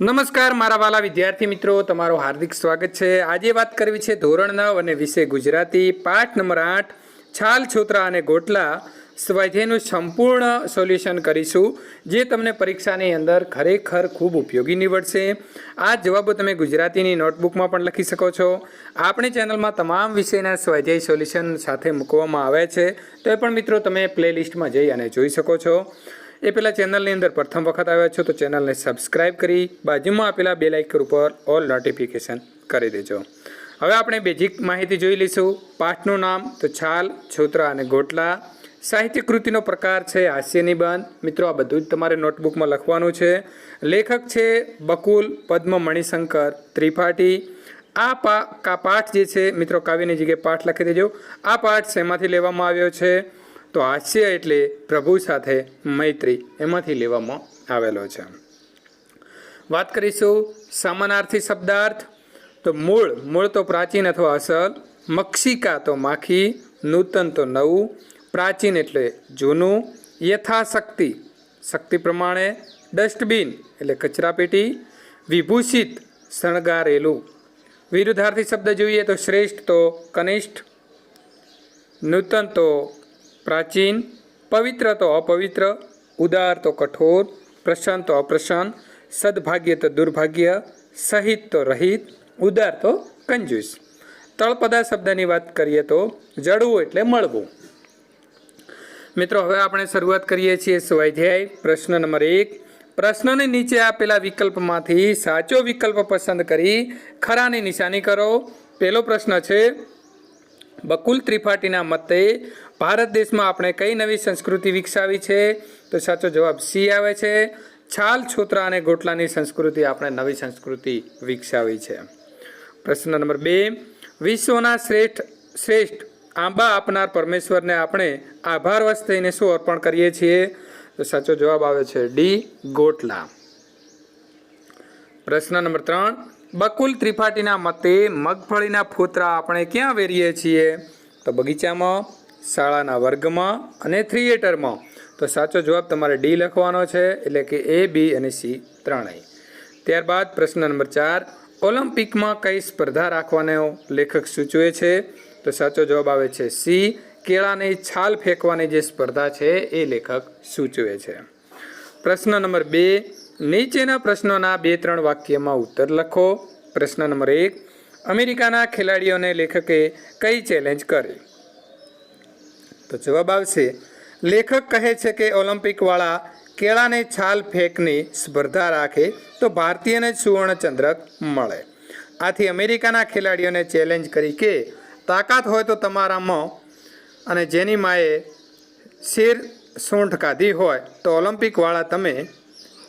નમસ્કાર મારા વાલા વિદ્યાર્થી મિત્રો, તમારું હાર્દિક સ્વાગત છે। આજે વાત કરવી છે ધોરણ 9 અને વિષય ગુજરાતી, પાઠ નંબર 8 છાલ, છોતરા અને ગોટલા સ્વાધ્યાયનું સંપૂર્ણ સોલ્યુશન કરીશું, જે તમને પરીક્ષાની અંદર ખરેખર ખૂબ ઉપયોગી નીવડશે। આ જવાબો તમે ગુજરાતીની નોટબુકમાં પણ લખી શકો છો। આપણી ચેનલમાં તમામ વિષયના સ્વાધ્યાય સોલ્યુશન સાથે મૂકવામાં આવે છે, તો એ પણ મિત્રો તમે પ્લેલિસ્ટમાં જઈ અને જોઈ શકો છો। એ પહેલાં ચેનલની અંદર પ્રથમ વખત આવ્યા છો તો ચેનલને સબસ્ક્રાઇબ કરી બાજુમાં આપેલા બેલ આઇકન ઉપર ઓલ નોટિફિકેશન કરી દેજો। હવે આપણે બેઝિક માહિતી જોઈ લઈશું। પાઠનું નામ તો છાલ, છોતરા અને ગોટલા। સાહિત્ય કૃતિનો પ્રકાર છે હાસ્ય નિબંધ। મિત્રો આ બધું જ તમારે નોટબુકમાં લખવાનું છે। લેખક છે બકુલ પદ્મ મણિશંકર ત્રિપાઠી। આ પાઠ જે છે મિત્રો કાવ્યની જગ્યાએ પાઠ લખી દેજો। આ પાઠ શેમાંથી લેવામાં આવ્યો છે તો હાસ્ય એટલે પ્રભુ સાથે મૈત્રી, એમાંથી લેવામાં આવેલો છે। વાત કરીશું સમાનાર્થી શબ્દાર્થ તો મૂળ તો પ્રાચીન અથવા અસલ, મક્ષિકા તો માખી, નૂતન તો નવું, પ્રાચીન એટલે જૂનું, યથાશક્તિ શક્તિ પ્રમાણે, ડસ્ટબિન એટલે કચરાપેટી, વિભૂષિત શણગારેલું। વિરુદ્ધાર્થી શબ્દ જોઈએ તો શ્રેષ્ઠ તો કનિષ્ઠ, નૂતન તો પ્રાચીન, પવિત્ર તો અપવિત્ર, ઉદાર તો કઠોર, પ્રસન્ન તો અપ્રસન્ન, સદભાગ્ય તો દુર્ભાગ્ય, સહિત તો રહિત, ઉદાર તો કંજૂસ। તળપદા શબ્દની વાત કરીએ તો જડવું એટલે મળવું। મિત્રો હવે આપણે શરૂઆત કરીએ છીએ સ્વાધ્યાય। પ્રશ્ન નંબર 1, પ્રશ્નની નીચે આપેલા વિકલ્પમાંથી સાચો વિકલ્પ પસંદ કરી ખરાની નિશાની કરો। પહેલો પ્રશ્ન છે, બકુલ ત્રિપાઠીના મતે ભારત દેશમાં આપણે કઈ નવી સંસ્કૃતિ વિકસાવી છે તો સાચો જવાબ સી આવે છે। છાલ, છોતરા અને ગોટલાની સંસ્કૃતિ આપણે નવી સંસ્કૃતિ વિકસાવી છે। પ્રશ્ન નંબર 2, વિશ્વના શ્રેષ્ઠ આંબા આપનાર પરમેશ્વરને આપણે આભારવશ થઈને શું અર્પણ કરીએ છીએ તો સાચો જવાબ આવે છે ડી, ગોટલા। પ્રશ્ન નંબર 3, બકુલ ત્રિપાઠીના મતે મગફળીના ફોતરા આપણે ક્યાં વેરીએ છીએ તો બગીચામાં, શાળાના વર્ગમાં અને થિયેટરમાં। તો સાચો જવાબ તમારે ડી લખવાનો છે, એટલે કે એ, બી અને સી ત્રણેય। ત્યારબાદ પ્રશ્ન નંબર 4, ઓલિમ્પિકમાં કઈ સ્પર્ધા રાખવાનો લેખક સૂચવે છે તો સાચો જવાબ આવે છે સી, કેળાની છાલ ફેંકવાની જે સ્પર્ધા છે એ લેખક સૂચવે છે। પ્રશ્ન નંબર 2, નીચેના પ્રશ્નોના 2-3 વાક્યમાં ઉત્તર લખો। પ્રશ્ન નંબર 1, અમેરિકાના ખેલાડીઓને લેખકે કઈ ચેલેન્જ કરી તો જવાબ આવશે, લેખક કહે છે કે ઓલિમ્પિકવાળા કેળાને છાલ ફેંકની સ્પર્ધા રાખે તો ભારતીયને સુવર્ણચંદ્રક મળે। આથી અમેરિકાના ખેલાડીઓને ચેલેન્જ કરી કે તાકાત હોય તો તમારામાં અને જેની માએ શેર સૂંઠ કાઢી હોય તો ઓલિમ્પિકવાળા તમે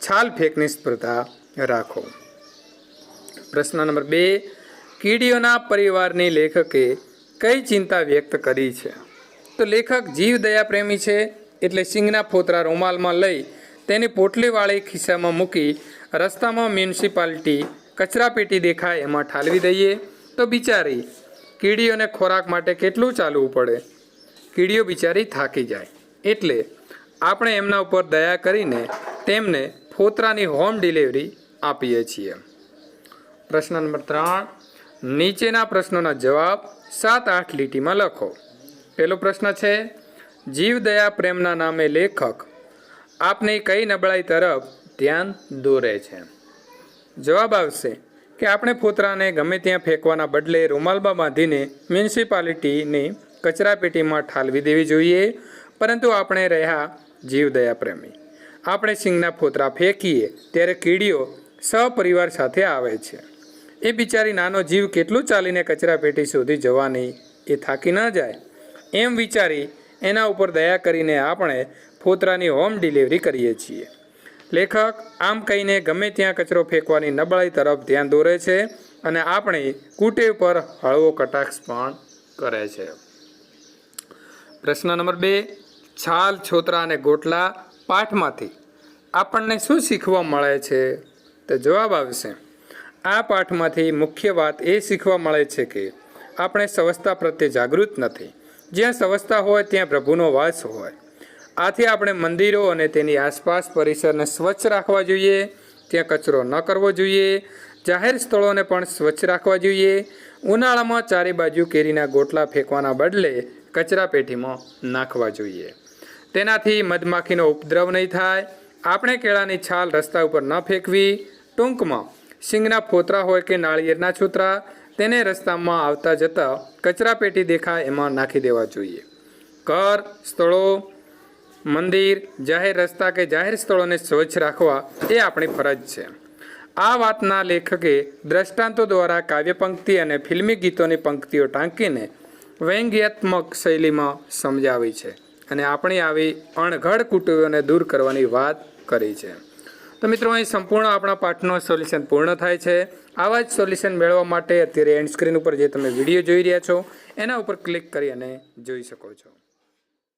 છાલ ફેંકની સ્પર્ધા રાખો। પ્રશ્ન નંબર 2, કીડીઓના પરિવારની લેખકે કઈ ચિંતા વ્યક્ત કરી છે તો લેખક જીવ દયા પ્રેમી છે, એટલે સિંગના ફોતરા રૂમાલમાં લઈ તેની પોટલીવાળી ખિસ્સામાં મૂકી રસ્તામાં મ્યુનિસિપાલિટી કચરાપેટી દેખાય એમાં ઠાલવી દઈએ તો બિચારી કીડીઓને ખોરાક માટે કેટલું ચાલવું પડે, કીડીઓ બિચારી થાકી જાય, એટલે આપણે એમના ઉપર દયા કરીને તેમને ફોતરાની હોમ ડિલિવરી આપીએ છીએ। પ્રશ્ન નંબર 3, નીચેના પ્રશ્નોના જવાબ 7-8 લીટીમાં લખો। પહેલો પ્રશ્ન છે, જીવ દયા પ્રેમના નામે લેખક આપની કઈ નબળાઈ તરફ ધ્યાન દોરે છે જવાબ આવશે કે આપણે ફોતરાને ગમે ત્યાં ફેંકવાના બદલે રૂમાલમાં બાંધીને મ્યુનિસિપાલિટીની કચરાપેટીમાં ઠાલવી દેવી જોઈએ, પરંતુ આપણે રહ્યા જીવ દયા પ્રેમી। આપણે સિંગના ફોતરા ફેંકીએ ત્યારે કીડીઓ સહપરિવાર સાથે આવે છે, એ બિચારી નાનો જીવ કેટલું ચાલીને કચરાપેટી સુધી જવાની, એ થાકી ન જાય એમ વિચારી એના ઉપર દયા કરીને આપણે ફોતરાની હોમ ડિલિવરી કરીએ છીએ। લેખક આમ કહીને ગમે ત્યાં કચરો ફેંકવાની નબળાઈ તરફ ધ્યાન દોરે છે અને આપણે કુટેવ પર હળવો કટાક્ષ પણ કરે છે। પ્રશ્ન નંબર 2, છાલ, છોતરા અને ગોટલા પાઠમાંથી આપણને શું શીખવા મળે છે તો જવાબ આવશે, આ પાઠમાંથી મુખ્ય વાત એ શીખવા મળે છે કે આપણે સ્વચ્છતા પ્રત્યે જાગૃત નથી। જ્યાં સ્વચ્છતા હોય ત્યાં પ્રભુનો વાસ હોય। આથી આપણે મંદિરો અને તેની આસપાસ પરિસરને સ્વચ્છ રાખવા જોઈએ। ત્યાં કચરો ન કરવો જોઈએ. જાહેર સ્થળોને પણ સ્વચ્છ રાખવા જોઈએ. ઉનાળામાં ચારે બાજુ કેરીના ગોટલા ફેંકવાના બદલે કચરાપેટીમાં નાખવા જોઈએ. તેનાથી મધમાખીનો ઉપદ્રવ નહીં થાય. આપણે કેળાની છાલ રસ્તા ઉપર ન ફેંકવી. ટૂંકમાં શીંગના ફોતરા હોય કે નાળિયેરના છોતરા તેને રસ્તામાં આવતા જતા કચરાપેટી દેખાય એમાં નાખી દેવા જોઈએ. ઘર, સ્થળો, મંદિર, જાહેર રસ્તા કે જાહેર સ્થળોને સ્વચ્છ રાખવા એ આપણી ફરજ છે. આ વાતના લેખકે દ્રષ્ટાંતો દ્વારા કાવ્યપંક્તિ અને ફિલ્મી ગીતોની પંક્તિઓ ટાંકીને વ્યંગ્યાત્મક શૈલીમાં સમજાવી છે અને આપણી આવી અણઘડ કુટેવોને દૂર કરવાની વાત કરી છે. તો મિત્રો, અહીં સંપૂર્ણ આપણા પાઠનો સોલ્યુશન પૂર્ણ થાય છે. આવા જ સોલ્યુશન મેળવવા માટે અત્યારે એન્ડ સ્ક્રીન ઉપર જે તમે વિડીયો જોઈ રહ્યા છો એના ઉપર ક્લિક કરી અને જોઈ શકો છો.